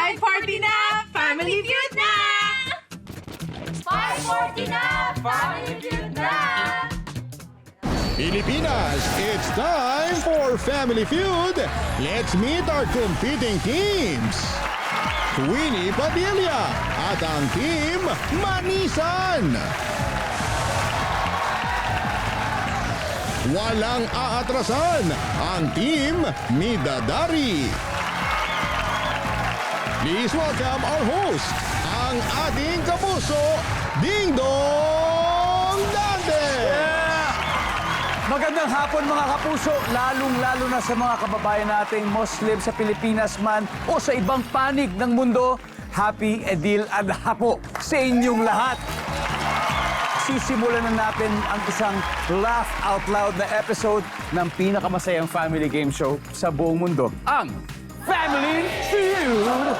5:40 na! Family Feud na! 5:40 na! Family Feud na! Pilipinas, it's time for Family Feud. Let's meet our competing teams. Queenie Padilla at ang Team Manisan. Walang aatrasan ang Team Midadari. Please welcome our host, ang ating kapuso, Ding Dong Dante! Magandang hapon mga kapuso, lalong-lalo na sa mga kababayan nating Muslim sa Pilipinas man o sa ibang panig ng mundo. Happy Edil Adha po sa inyong lahat. Sisimulan na natin ang isang laugh out loud na episode ng pinakamasayang family game show sa buong mundo, ang Family Feud!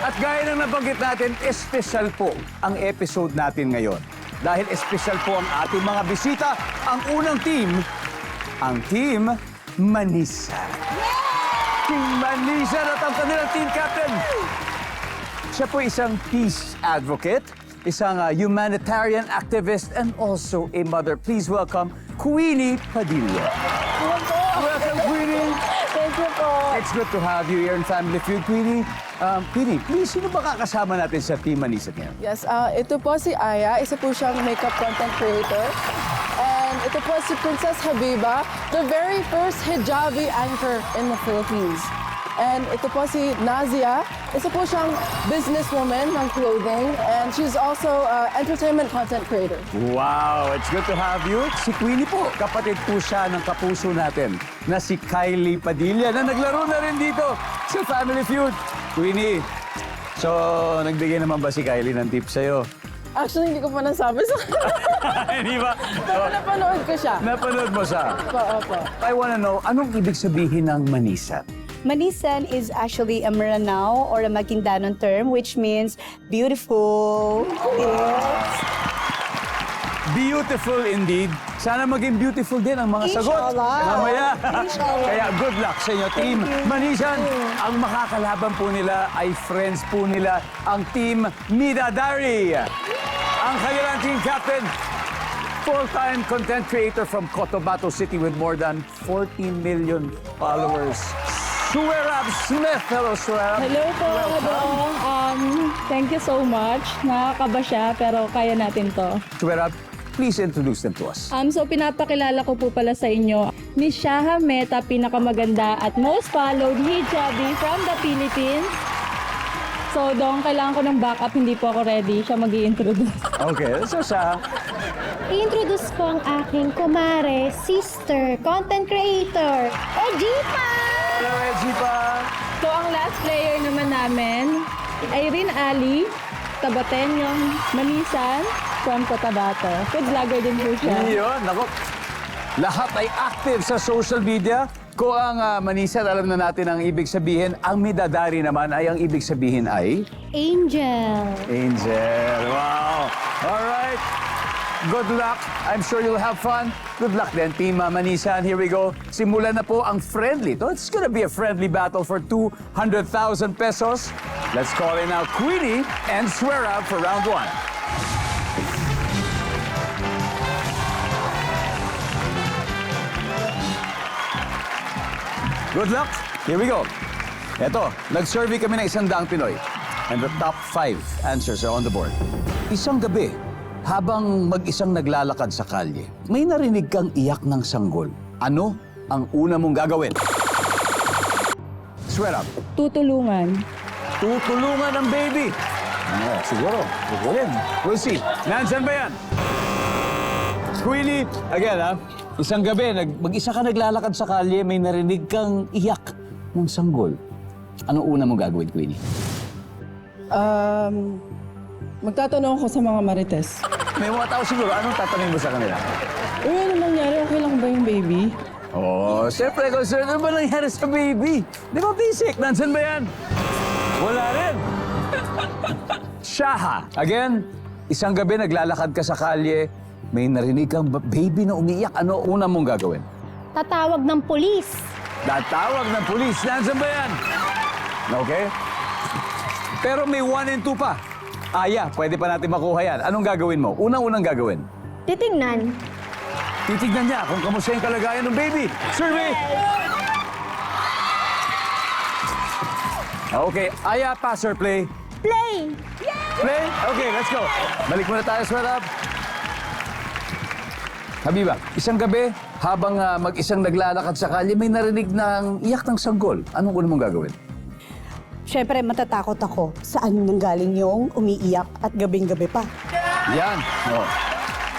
At gaya ng nabanggit natin, espesyal po ang episode natin ngayon. Dahil espesyal po ang ating mga bisita, ang unang team, ang Team Manisa. Team Manisa at ang kanilang team captain. Siya po isang peace advocate, isang humanitarian activist, and also a mother. Please welcome Queenie Padilla. Welcome, Queenie. Thank you po. It's good to have you here in Family Feud, Queenie. Queenie, please, sino ba kakasama natin sa Team Manisa ngayon? Yes, ito po si Aya. Isa po siyang makeup content creator. And ito po si Princess Habiba, the very first hijabi anchor in the Philippines. And ito po si Nazia. Isa po siyang businesswoman ng clothing. And she's also entertainment content creator. Wow, it's good to have you. Si Queenie po, kapatid po siya ng kapuso natin na si Kylie Padilla na naglaro na rin dito sa Family Feud. Queenie, so nagbigay naman ba si Kylie ng tips sa'yo? Actually, hindi ko pa nasabi sa Hindi ba? Pero napanood ko siya. Napanood mo siya? Opo. I wanna know, anong ibig sabihin ng Manisa? Manisan is actually a Maranao or a Maguindanon term, which means beautiful. Yes. Beautiful indeed. Sana maging beautiful din ang mga sagot. Inshallah. Mamaya. Inshallah. Kaya good luck sa inyo, Team Manisan. Ang makakalaban po nila ay friends po nila, ang Team Midadari. Ang kanilang team captain, full-time content creator from Cotabato City with more than 40 million followers. Suwerab Smith. Hello, Suwerab. Hello po, thank you so much. Nakakaba siya, pero kaya natin to. Suwerab, please introduce them to us. So pinapakilala ko po pala sa inyo, Miss Shaha Mehta, pinakamaganda at most followed hijabi from the Philippines. So, Dong, kailangan ko ng backup, hindi po ako ready. Siya mag-i-introduce. Okay, so siya. I-introduce ko ang aking kumare, sister, content creator, Ejipa! Hello, Ejipa. So, ang last player naman namin, Irene Ali, Tabatenyong Manisan from Cotabato. Food vlogger din po siya. Yun, nako. Lahat ay active sa social media. Kung ang Manisan, alam na natin ang ibig sabihin. Ang Midadari naman ay ang ibig sabihin ay... Angel. Angel. Wow. All right. Good luck. I'm sure you'll have fun. Good luck then, Team Manisan. Here we go. Simulan na po ang friendly. It's gonna be a friendly battle for 200,000 pesos. Let's call in now Queenie and Suwerab for round one. Good luck. Here we go. Eto, nag-survey kami ng 100 Pinoy. And the top 5 answers are on the board. Isang gabi, habang mag-isang naglalakad sa kalye, may narinig kang iyak ng sanggol. Ano ang una mong gagawin? Swear up. Tutulungan. Tutulungan ang baby. Siguro. Gagawin. We'll see. Nandiyan ba yan? Queenie, again isang gabi, mag-isa ka naglalakad sa kalye, may narinig kang iyak ng sanggol. Anong una mong gagawin, Queenie? Magtatanong ako sa mga marites. May mga tao siguro, anong tatanungin mo sa kanila? Uy, ano nangyari? Okay lang ba yung baby? Oh, siyempre, concern, ano ba nangyari sa baby? Di ba basic? Nandiyan ba yan? Wala rin. Shaha. Again, isang gabi naglalakad ka sa kalye, may narinig kang baby na umiiyak. Ano una mong gagawin? Tatawag ng pulis. Tatawag ng pulis. Nandiyan ba yan? Okay. Pero may 1 and 2 pa. Aya, pwede pa natin makuha yan. Anong gagawin mo? Unang-unang gagawin. Titingnan. Titignan niya kung kamusta yung kalagayan ng baby. Survey! Okay, Aya, pass or play? Play. Play? Okay, let's go. Balik muna tayo, sweat up. Habiba, isang gabi, habang mag-isang naglalakad sa kalye, may narinig ng iyak ng sanggol. Anong una mong gagawin? Siyempre, matatakot ako. Saan nanggaling yung umiiyak at gabing-gabi pa? Yan. Oh.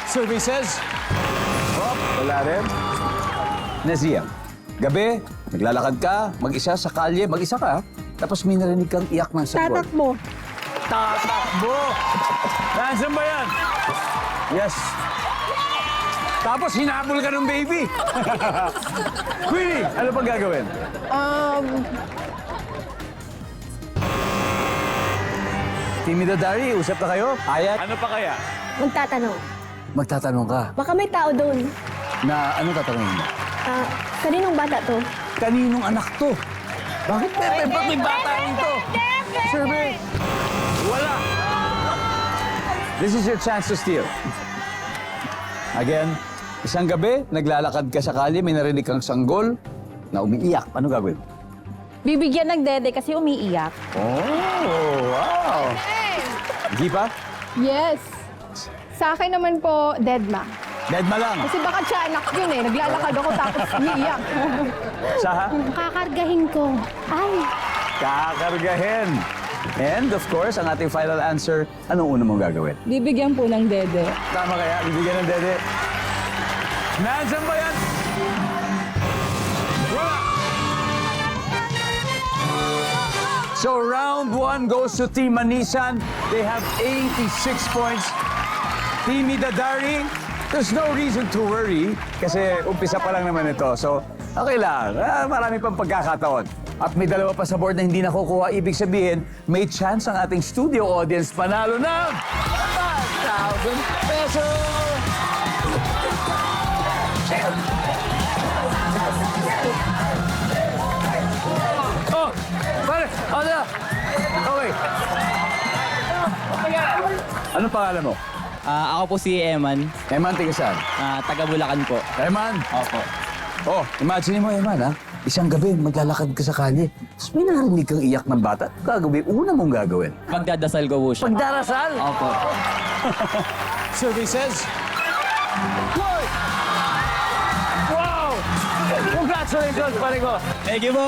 Survey says, wala rin. Nazia, gabi, naglalakad ka, mag-isa sa kalye, mag-isa ka, tapos may narinig kang iyak ng sanggol. Tatakbo. Tatakbo! Nasaan ba yan? Yes. Tapos hinabol ka ng baby. Queenie, ano pang gagawin? Timida Dari, usap na kayo? Aya, ano pa kaya? Magtatanong. Magtatanong ka Baka may tao doon. na ano tatanungin mo? Kaninong bata to? Kaninong anak to? Bakit may bata rito? Survey! Wala! This is your chance to steal. Again, isang gabi, naglalakad ka sa kalye, may narinig kang sanggol na umiiyak. Ano gagawin? Bibigyan ng dede kasi umiiyak. Oh, wow! Hindi pa? Yes. Sa akin naman po, deadma. Deadma lang. Kasi baka siya anak yun eh. Naglalakad ako tapos umiiyak. Saha? Kakargahin ko. Ay, Kakargahin. And of course, ang ating final answer, anong una mong gagawin? Bibigyan po ng dede. Tama kaya? Bibigyan ng dede. Nandiyan ba yan? Wala! So round 1 goes to Team Manisan. They have 86 points. Team Idadari, there's no reason to worry kasi umpisa pa lang naman ito. So, okay lang. Marami pang pagkakataon. At may dalawa pa sa board na hindi nakukuha. Ibig sabihin, may chance ang ating studio audience panalo ng 5,000 pesos! Oh! Pare! Ano na? Okay. Anong pangalan mo? Ako po si Eman, Eman, tiga saan? taga Bulacan po. Eman! Opo. Oh, imagine mo, Eman, ha? Isang gabi, maglalakad ka sa kalye. Tapos may narinig kang iyak ng bata. Gagawin, una mong gagawin. Magdadasal ko po siya. Pagdarasal! Opo. Survey says... Wow! Wow! Congratulations, pare ko! Thank you po!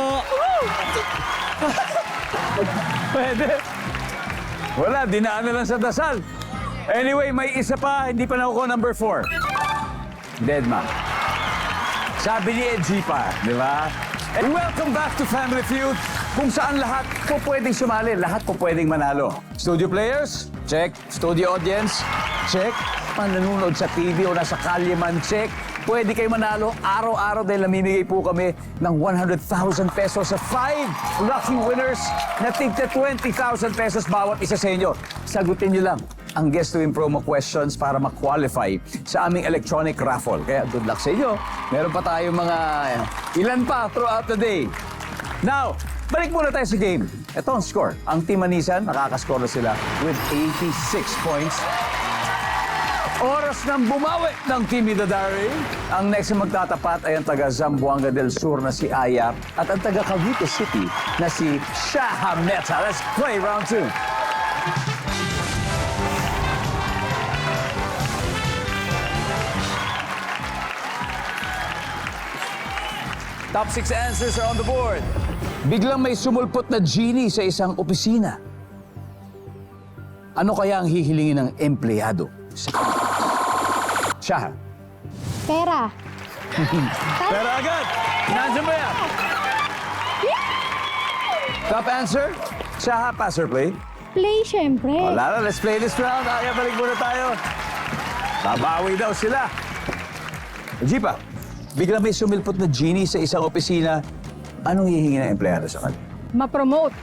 Pwede. Wala, dinaan na lang sa dasal. Anyway, may isa pa, hindi pa nakukuha number 4. Deadma. Sabi ni Edgy pa, di ba? And welcome back to Family Feud, kung saan lahat po pwedeng sumali, lahat po pwedeng manalo. Studio players, check. Studio audience, check. Nanonood sa TV o nasa kalye man, check. Pwede kayo manalo araw-araw dahil namimigay po kami ng 100,000 pesos sa 5 lucky winners na tigta 20,000 pesos bawat isa sa inyo. Sagutin nyo lang ang Guess to Win promo questions para ma-qualify sa aming electronic raffle. Kaya good luck sa inyo. Meron pa tayong mga ilan pa throughout the day. Now, balik muna tayo sa game. Ito ang score. Ang Team Manisan, nakakascore na sila with 86 points. Oras ng bumawi ng Team Idadari. Ang next na magtatapat ay ang taga Zamboanga del Sur na si Aya at ang taga Cavite City na si Shaha Meta. Let's play round 2. Top 6 answers are on the board. Biglang may sumulpot na genie sa isang opisina. Ano kaya ang hihilingin ng empleyado? Shaha. pera. Pero agad! Nandiyan ba yan? Top answer? Shaha, pass or play? Play, syempre. Wala na, let's play this round. Aya, balik muna tayo. Babawi daw sila. Jeepa, biglang may sumilpot na genie sa isang opisina. Anong hihingi ng empleyado sa kanya? Ma-promote.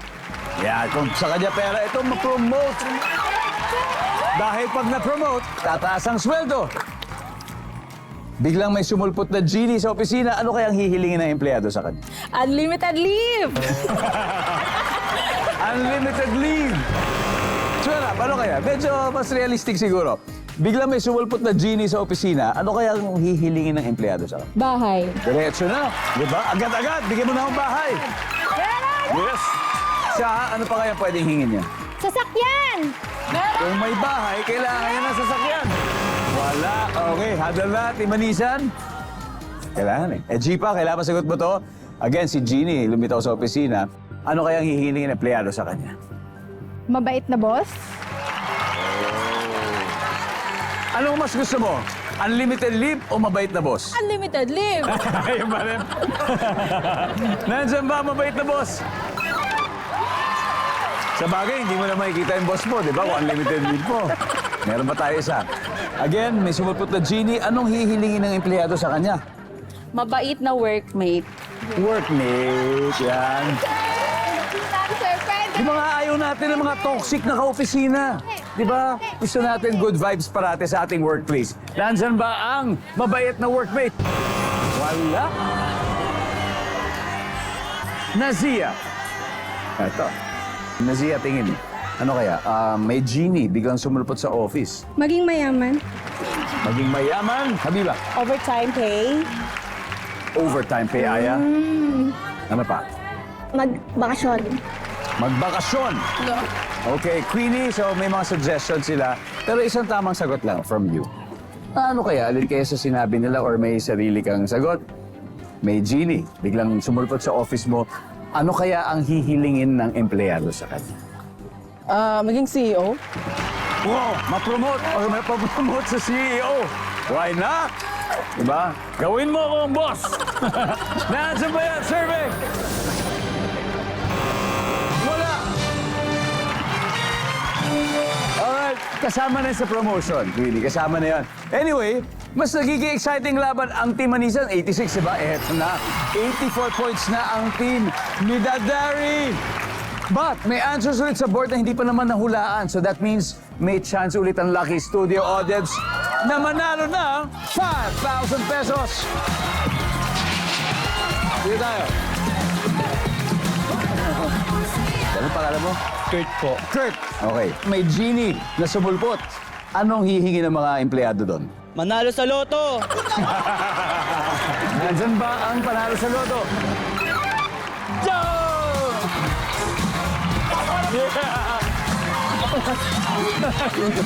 Yan, kung sa kanya pera, ito ma-promote. Dahil pag na-promote, tataas ang sweldo. Biglang may sumulpot na genie sa opisina. Ano kayang hihilingin ng empleyado sa kanya? Unlimited leave! Unlimited leave! Sure, ano kaya? Medyo mas realistic siguro. Biglang may sumulpot na genie sa opisina. Ano kayang hihilingin ng empleyado sa kanya? Bahay. Diretso na. Di ba? Agad-agad. Bigyan mo na akong bahay. Yes. Siya, ano pa kaya pwedeng hingin niya? Sasakyan! Kung may bahay, kailangan niya ng sasakyan. Wala. Okay, hadal na, Timanisan. Kailangan eh. Jeepa, kailangan masagot mo to? Again, si Jeannie, lumitaw sa opisina. Ano kayang hihilingin ng empleyado sa kanya? Mabait na boss? Anong mas gusto mo? Unlimited leave o mabait na boss? Unlimited leave! Ayun ba rin? Nandiyan ba mabait na boss? Sa bagay, hindi mo na makikita yung boss mo, di ba? Kung unlimited leave mo. Meron ba tayo isa? Again, may sumulpot na genie. Anong hihilingin ng empleyado sa kanya? Mabait na workmate. Workmate, yan. Di ba nga ayaw natin ng mga toxic na kaopisina? Di ba? Gusto natin good vibes parate sa ating workplace. Nandyan ba ang mabait na workmate? Wala. Nazia. Ito. Nazia, tingin. Ano kaya? May genie biglang sumulpot sa office. Maging mayaman. Maging mayaman. Habiba. Overtime pay. Overtime pay, Aya. Ano pa? Magbakasyon. Magbakasyon. Okay, Queenie, so may mga suggestions sila. Pero isang tamang sagot lang from you. Ano kaya? Alin kaya sa sinabi nila or may sarili kang sagot? May genie, biglang sumulpot sa office mo. Ano kaya ang hihilingin ng empleyado sa kanya? Maging CEO. Wow, ma-promote or ma-promote sa CEO. Why not? Diba? Gawin mo akong boss. Nandiyan ba yan, survey? Wala. Alright, kasama na sa promotion. Really, kasama na yan. Anyway, mas nagiging exciting laban ang Team Manisan. 86, diba? Eto na. 84 points na ang Team Midadari. But may answers ulit sa board na hindi pa naman nahulaan. So that means may chance ulit ang Lucky Studio audience na manalo ng 5,000 pesos. Dito tayo. Ano pangalan mo? Kurt po. Kurt. Okay. May genie na sumulpot. Anong hihingi ng mga empleyado doon? Manalo sa loto! Nandyan ba ang panalo sa loto? Joe!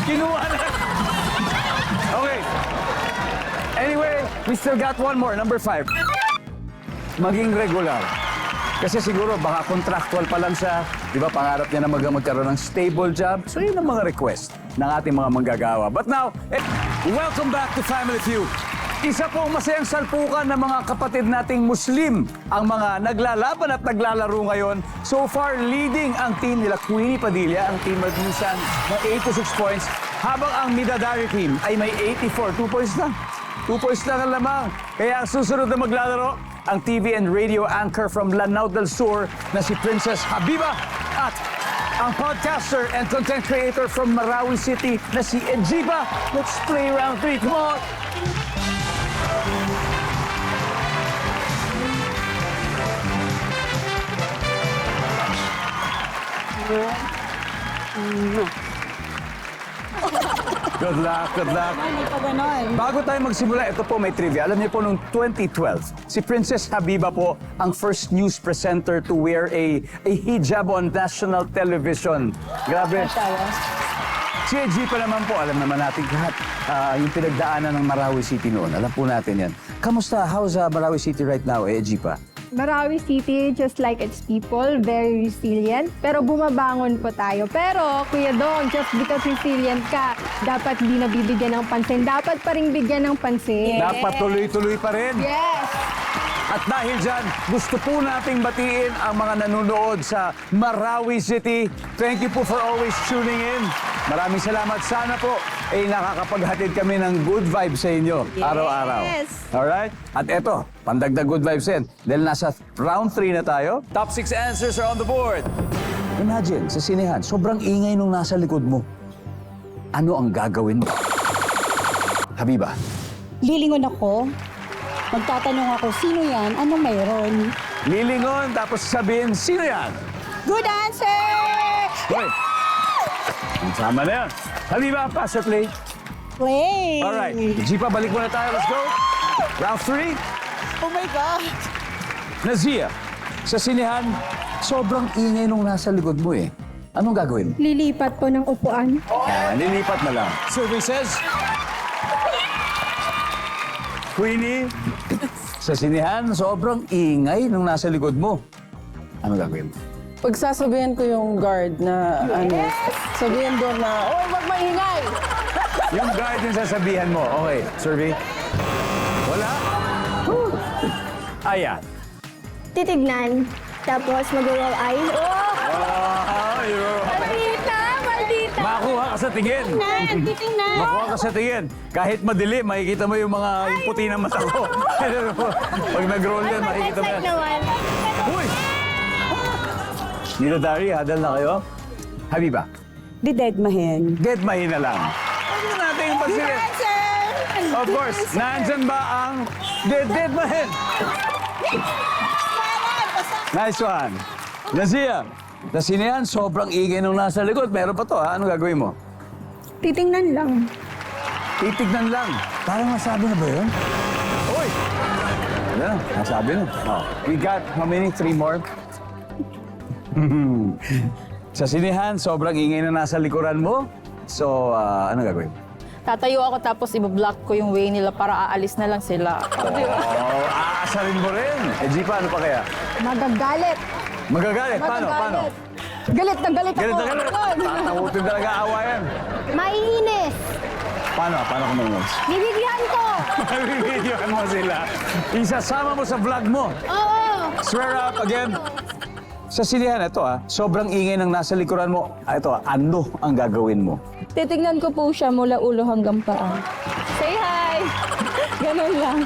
Kinuha na. Okay. Anyway, we still got one more, number 5. Maging regular. Kasi siguro baka contractual pa lang siya. Di ba, pangarap niya na magkaroon ng stable job. So yun ang mga request ng ating mga manggagawa. But now, welcome back to Family Feud. Isa pong masayang salpukan ng mga kapatid nating Muslim ang mga naglalaban at naglalaro ngayon. So far, leading ang team nila Queenie Padilla, ang team Manisan, ng 86 points, habang ang Midadari team ay may 84. 2 points lang. 2 points lang ang lamang. Kaya ang susunod na maglalaro, ang TV and radio anchor from Lanao del Sur na si Princess Habiba at ang podcaster and content creator from Marawi City na si Ejiba. Let's play round 3. Come on! Good luck, good luck. Bago tayo magsimula, ito po may trivia. Alam niyo po, noong 2012, si Princess Habiba po ang first news presenter to wear a hijab on national television. Grabe. Si EG pa naman po, alam naman natin lahat. Yung pinagdaanan ng Marawi City noon, alam po natin yan. Kamusta? How's Marawi City right now, EG pa? Marawi City, just like its people, very resilient. Pero bumabangon po tayo. Pero, Kuya Dong, just because resilient ka, dapat hindi nabibigyan ng pansin. Dapat pa rin bigyan ng pansin. Dapat tuloy-tuloy pa rin. Yes! At dahil dyan, gusto po nating batiin ang mga nanonood sa Marawi City. Thank you po for always tuning in. Maraming salamat. Sana po ay nakakapaghatid kami ng good vibes sa inyo araw-araw. Alright? At eto, pandagdag good vibes din. Dahil nasa round 3 na tayo. Top 6 answers are on the board. Imagine, sa sinehan, sobrang ingay nung nasa likod mo. Ano ang gagawin mo? Habiba. Lilingon ako. Magtatanong ako, sino yan? Ano mayroon? Lilingon, tapos sabihin, sino yan? Good answer! Hoy! Sama na yan. Habiba, pass or play? Play! Alright. Jeepa, balik muna tayo. Let's go. Round 3. Oh my God! Nazia, sa sinihan, sobrang ingay nung nasa likod mo eh. Anong gagawin? Lilipat po ng upuan. Nilipat na lang. Survey says... Queenie, sa sinihan, sobrang ingay nung nasa likod mo. Anong gagawin? Pagsasabihan ko yung guard na sabihin doon na, oh, wag maingay! Yung guard yung sasabihan mo. Okay, survey. Wala? Aya. Titignan. Tapos mag-roll eyes. Maldita! Makuha ka sa tingin. Titignan! Makuha ka sa tingin. Kahit madilim, makikita mo yung mga yung puti ng mata ko. Pag nag-roll yan, makikita mo yan. naman. Uy! Nilo Dari, hadal na kayo? Habiba, Di dead mahin. dead mahina lang. Huwag na natin yung pansinin. Of course, nandyan ba ang dead mahin? Nice one. Nazia, sa sinihan, sobrang ingay nung nasa likod. Meron pa to, ha? Anong gagawin mo? Titingnan lang. Titignan lang. Parang nasabi na ba yun? Uy! Ano na, nasabi na. Oh. We got, how many? 3 more? Sa sinihan, sobrang ingay na nasa likuran mo. So, ano gagawin? Tatayo ako tapos ibablock ko yung way nila para aalis na lang sila. Oh, aasarin mo rin. Eh, Jeepa, ano pa kaya? Magagalit. Magagalit? Paano? Paano? Galit na galit Galit ako. na galit. Tatakutin talaga awayan. Maiinis. Paano? Paano kumaingas? Bibigyan ko. Bibidyoan mo sila. Isasama mo sa vlog mo. Oo. Swear up again. Sa sinihan, ito sobrang ingay ng nasa likuran mo. Ito, ano ang gagawin mo? Titignan ko po siya mula ulo hanggang paa. Say hi! Ganun lang.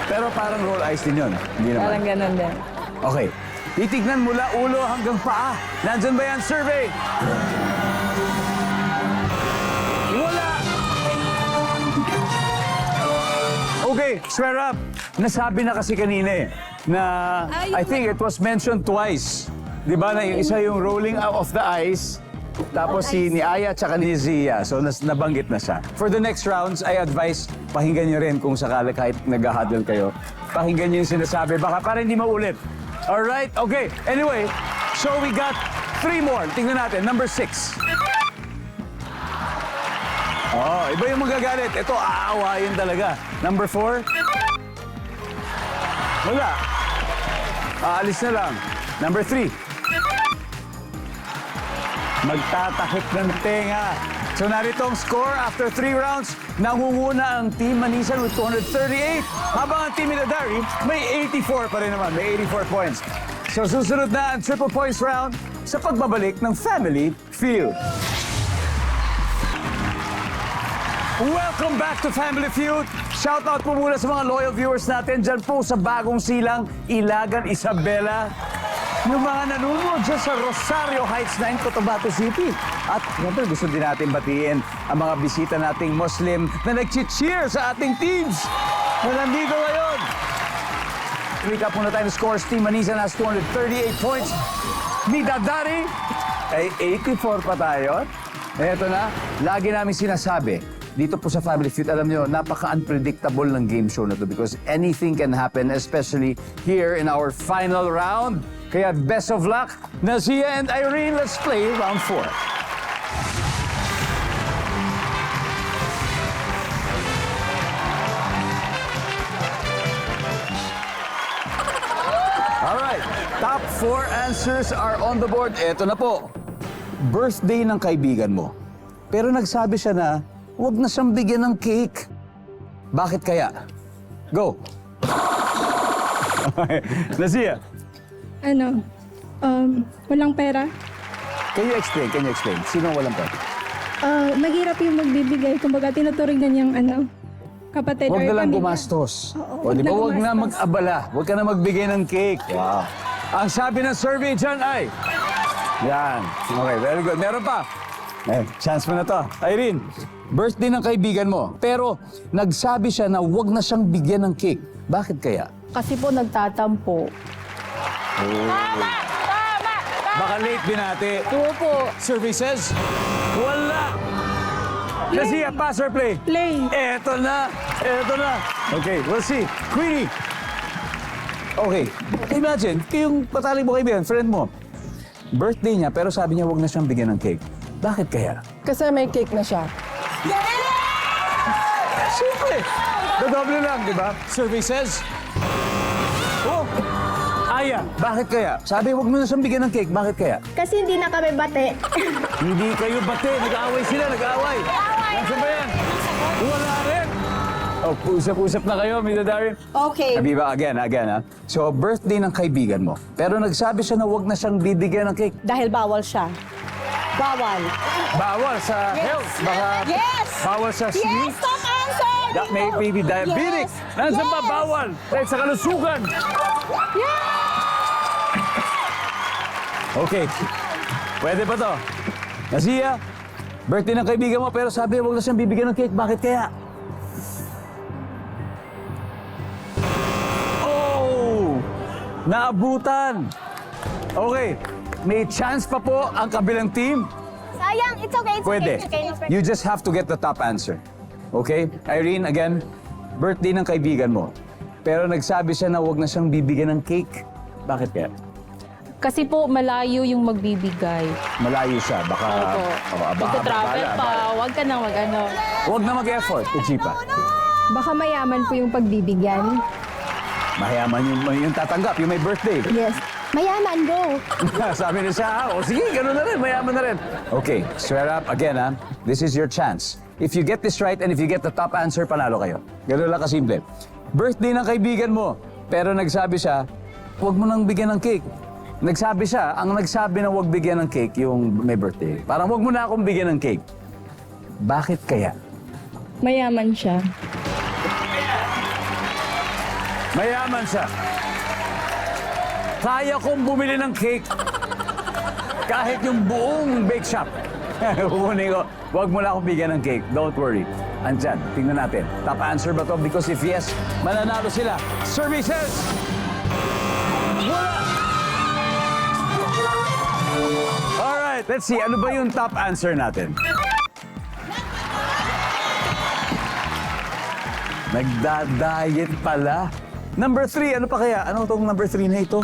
Pero parang roll eyes din yun. Hindi naman. Parang ganun din. Okay. Titignan mula ulo hanggang paa. Nandyan ba yan, survey? Wala! Okay, swear up. Nasabi na kasi kanina na I think it was mentioned twice. Di ba na yung isa yung rolling out of the eyes, tapos si ni Aya tsaka ni Zia. So nabanggit na siya. For the next rounds, I advise pakinggan niyo rin kung sakali kahit nag-huddle kayo. Pakinggan niyo yung sinasabi, baka para hindi maulit. Alright? Okay. Anyway, so we got 3 more. Tingnan natin. Number 6. Oh, iba yung magagalit. Ito, aawayin talaga. Number 4. Wala. Aalis na lang. Number 3. Magtatakip ng tenga. So narito ang score after 3 rounds. Nangunguna ang Team Manisan with 238. Habang ang Team Inadari may 84 pa rin naman. May 84 points. So susunod na ang triple points round sa pagbabalik ng Family Feud. Welcome back to Family Feud. Shout out po muna sa mga loyal viewers natin dyan po sa Bagong Silang, Ilagan, Isabela. Yung mga nanonood dyan sa Rosario Heights 9, Cotabato City. At siyempre gusto din natin batiin ang mga bisita nating Muslim na nag-cheer sa ating teams na nandito ngayon. Recap muna tayo ng scores. Team Manisan has 238 points. Midadari ay 84 pa tayo. Eto na, lagi namin sinasabi, dito po sa Family Feud, alam nyo, napaka-unpredictable ng game show na to because anything can happen, especially here in our final round. Kaya best of luck, Nazia and Irene. Let's play round 4. Alright, top 4 answers are on the board. Eto na po. Birthday ng kaibigan mo. Pero nagsabi siya na, huwag na siyang bigyan ng cake. Bakit kaya? Go! Nazia, Walang pera. can you explain? Sino walang pera? Maghirap yung magbibigay. Kumbaga, tinuturing na niyang kapatid Huwag or na lang pamilya. gumastos. Oo, O, di ba? Huwag na gumastos. mag-abala. Huwag ka na magbigay ng cake. Wow. Ang sabi ng survey dyan ay... Yan. Okay, very good. Meron pa. Chance mo na to. Irene, birthday ng kaibigan mo. Pero nagsabi siya na wag na siyang bigyan ng cake. Bakit kaya? Kasi po nagtatampo. Baka late binati. Oo po. Services? Wala. Nazia, pass or play? Play. Eto na. Okay, we'll see. Queenie. Okay, imagine, yung patali mo kaibigan, friend mo. Birthday niya, pero sabi niya wag na siyang bigyan ng cake. Bakit kaya? Kasi may cake na siya. Siyempre. Dodoble lang, di ba? Services? Oh! Aya, bakit kaya? Sabi, wag mo na siyang bigyan ng cake. Bakit kaya? Kasi hindi na kami bate. Hindi kayo bate. Nag-aaway sila, nag-aaway. Nasaan ba yan? Wala rin. Oh, usap-usap na kayo, Mr. Darin. Okay. Habiba, again, ha? So, birthday ng kaibigan mo. Pero nagsabi siya na wag na siyang bibigyan ng cake. Dahil bawal siya. Bawal. Bawal sa health. Baka Yes! bawal sa Yes, sweets. top answer! That may be diabetes. Yes! Nandiyan ba Yes! bawal? Dahil sa kalusugan. Okay. Pwede ba to? Nazia, birthday ng kaibigan mo pero sabi wag na siyang bibigyan ng cake. Bakit kaya? Oh! Naabutan! Okay. May chance pa po ang kabilang team. Sayang, it's okay, Pwede. it's okay. You just have to get the top answer. Okay? Irene, again, birthday ng kaibigan mo. Pero nagsabi siya na wag na siyang bibigyan ng cake. Bakit kaya? Kasi po malayo yung magbibigay. Malayo siya. Baka... Opo. abala, Magta-travel pa. abala. Huwag ka nang mag-ano. Huwag na mag-effort, Chipa. Baka mayaman po yung pagbibigyan. Mayaman yung tatanggap, yung may birthday. Yes. Mayaman, go. Sabi niya siya, o sige, gano'n na rin, mayaman na rin. Okay, swear up again, ha? This is your chance. If you get this right and if you get the top answer, panalo kayo. Gano'n lang kasimple. Birthday ng kaibigan mo, pero nagsabi siya, huwag mo nang bigyan ng cake. Nagsabi siya, ang nagsabi na huwag bigyan ng cake, yung may birthday. Parang huwag mo na akong bigyan ng cake. Bakit kaya? Mayaman siya. Mayaman siya. Kaya kong bumili ng cake. Kahit yung buong bake shop. Kukunin ko. Huwag mo na akong bigyan ng cake. Don't worry. Andyan. Tingnan natin. Top answer ba to? Because if yes, mananalo sila. Services! Wala! Alright, let's see. Ano ba yung top answer natin? Nagda-diet pala. Number 3, ano pa kaya? Ano tong number 3 na ito?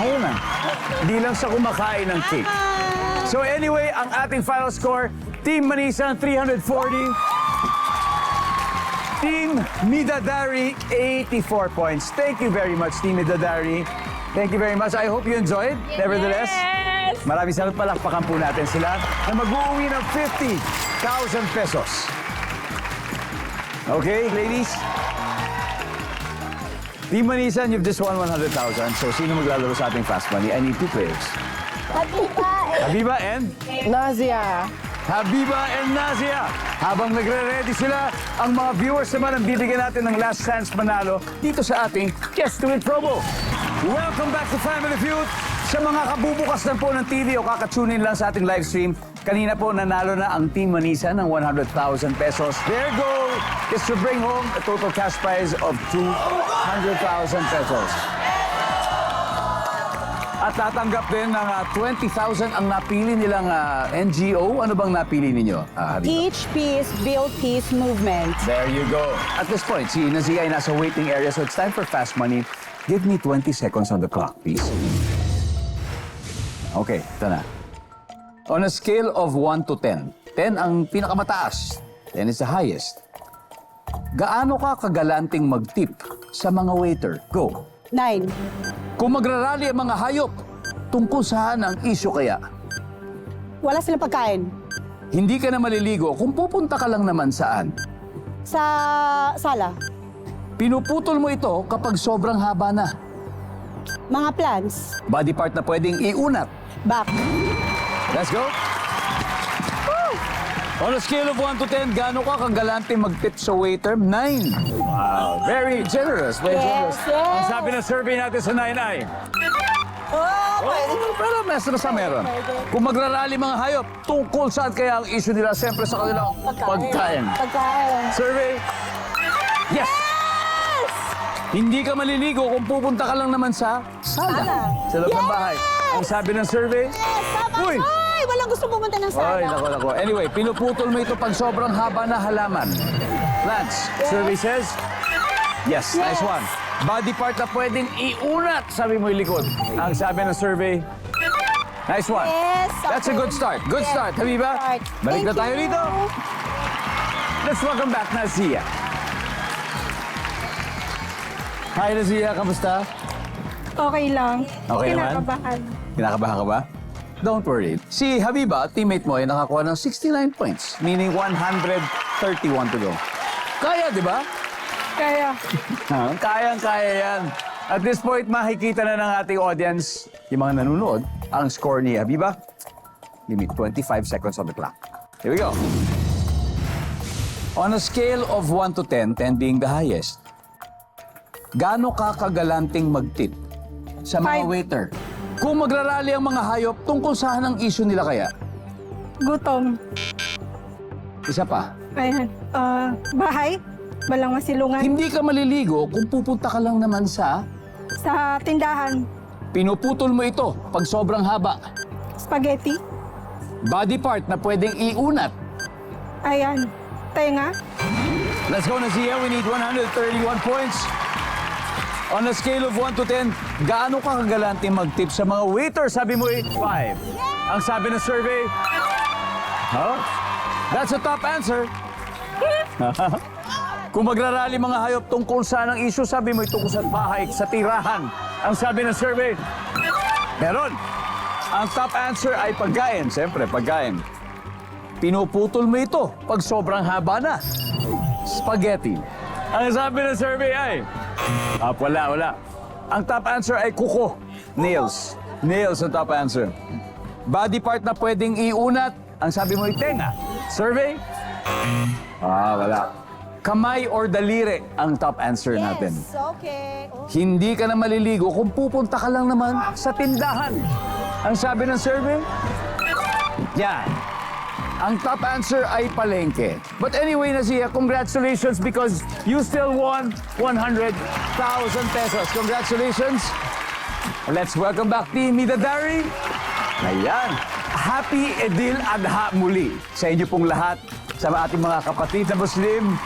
Ayaw na. Hindi lang siya kumakain ng cake. So anyway, ang ating final score, Team Manisa 340. Team Midadari, 84 points. Thank you very much, Team Midadari. Thank you very much. I hope you enjoyed. Nevertheless, maraming salamat, palakpakan po natin sila na mag-uuwi ng 50,000 pesos. Okay, ladies? Team Manisan, you've just won 100,000. So, sino maglalaro sa ating Fast Money? I need 2 players. Habiba and? Nazia. Habiba and Nazia. Habang nagre-ready sila, ang mga viewers naman ang bibigyan natin ng last chance manalo dito sa ating Guess to Win promo. Welcome back to Family Feud. Sa mga kabubukas na po ng TV o kakatunin lang sa ating live stream, kanina po nanalo na ang Team Manisa ng 100,000 pesos. Their goal is to bring home a total cash prize of 200,000 pesos. At tatanggap din ng 20,000 ang napili nilang NGO. Ano bang napili ninyo, Habiba? Teach Peace, Build Peace Movement. There you go. At this point, si Nazia ay nasa waiting area, so it's time for Fast Money. Give me 20 seconds on the clock, please. Okay, ito na. On a scale of 1 to 10, 10 ang pinakamataas, 10 is the highest. Gaano ka kagalanting mag-tip sa mga waiter? Go. 9. Kung magrarally ang mga hayop, tungkol saan ang isyu kaya? Wala silang pagkain. Hindi ka na maliligo kung pupunta ka lang naman saan. Sa sala. Pinuputol mo ito kapag sobrang haba na. Mga plants. Body part na pwedeng iunat. Back. Let's go. Woo! On a scale of 1 to 10, gaano ka kagalante mag-tip sa waiter? 9. Wow, very generous, very generous. Yes. Ang sabi ng survey natin sa 9 ay... Pero maestro sa meron. Kung magrarally mga hayop, tungkol saan kaya ang issue nila? Siyempre sa kanilang pagkain. Survey. Yes! Hindi ka maliligo kung pupunta ka lang naman sa sala. Sa loob ng bahay. Ang sabi ng survey? Uy! Ay, walang gusto pumunta ng Ay, nako. Anyway, pinuputol mo ito pag sobrang haba na halaman. Lance, survey says? Yes, nice one. Body part na pwedeng iunat, sabi mo yung likod. Ang sabi ng survey? Nice one. Yes, That's a good start. Good start, Habiba. start. Balik na Thank tayo you. dito. Let's welcome back Nazia. Hi, Nazia. Kamusta? Okay lang. Okay naman? Kinakabahan. Kinakabahan ka ba? Don't worry. Si Habiba, teammate mo, ay nakakuha ng 69 points, meaning 131 to go. Kaya, di ba? Kaya, Kayang-kaya yan. At this point, makikita na ng ating audience, yung mga nanonood, ang score ni Habiba. Limit 25 seconds on the clock. Here we go. On a scale of 1 to 10, 10 being the highest, gaano ka kagalanting mag-tip sa mga Five. waiter? Kung magrarally ang mga hayop, tungkol saan ang issue nila kaya? gutom. Isa pa, Ayan. Bahay. Walang masilungan. hindi ka maliligo kung pupunta ka lang naman sa Sa tindahan. pinuputol mo ito pag sobrang haba. Spaghetti. Body part na pwedeng iunat. Ayan. Tenga. Let's go, Nazia. We need 131 points. On a scale of 1 to 10, gaano ka kagalante mag-tip sa mga waiter? Sabi mo 5. Ang sabi ng survey? Huh? That's a top answer. Kung magrarally mga hayop tungkol saan ang issue, sabi mo tungkol sa bahay, sa tirahan. Ang sabi ng survey? Meron. Ang top answer ay pagkain. Siyempre, pagkain. Pinuputol mo ito pag sobrang haba na. Spaghetti. Ang sabi ng survey ay... wala. Ang top answer ay kuko. Nails. Nails ang top answer. Body part na pwedeng iunat. Ang sabi mo ay tenga. Survey? Wala. Kamay or daliri ang top answer natin. Yes, okay. Hindi ka na maliligo kung pupunta ka lang naman sa tindahan. Ang sabi ng survey? Yan. Ang top answer ay palengke. But anyway, Nazia, congratulations because you still won 100,000 pesos. Congratulations. Let's welcome back Team Midadari. Ayan. Happy Edil Adha muli sa inyo pong lahat, sa ating mga kapatid na Muslim.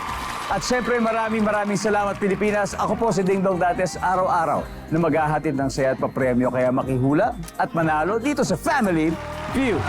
At syempre, maraming salamat Pilipinas. Ako po si Ding Dong Dates, araw-araw na maghahatid ng saya at papremyo. Kaya makihula at manalo dito sa Family Feud.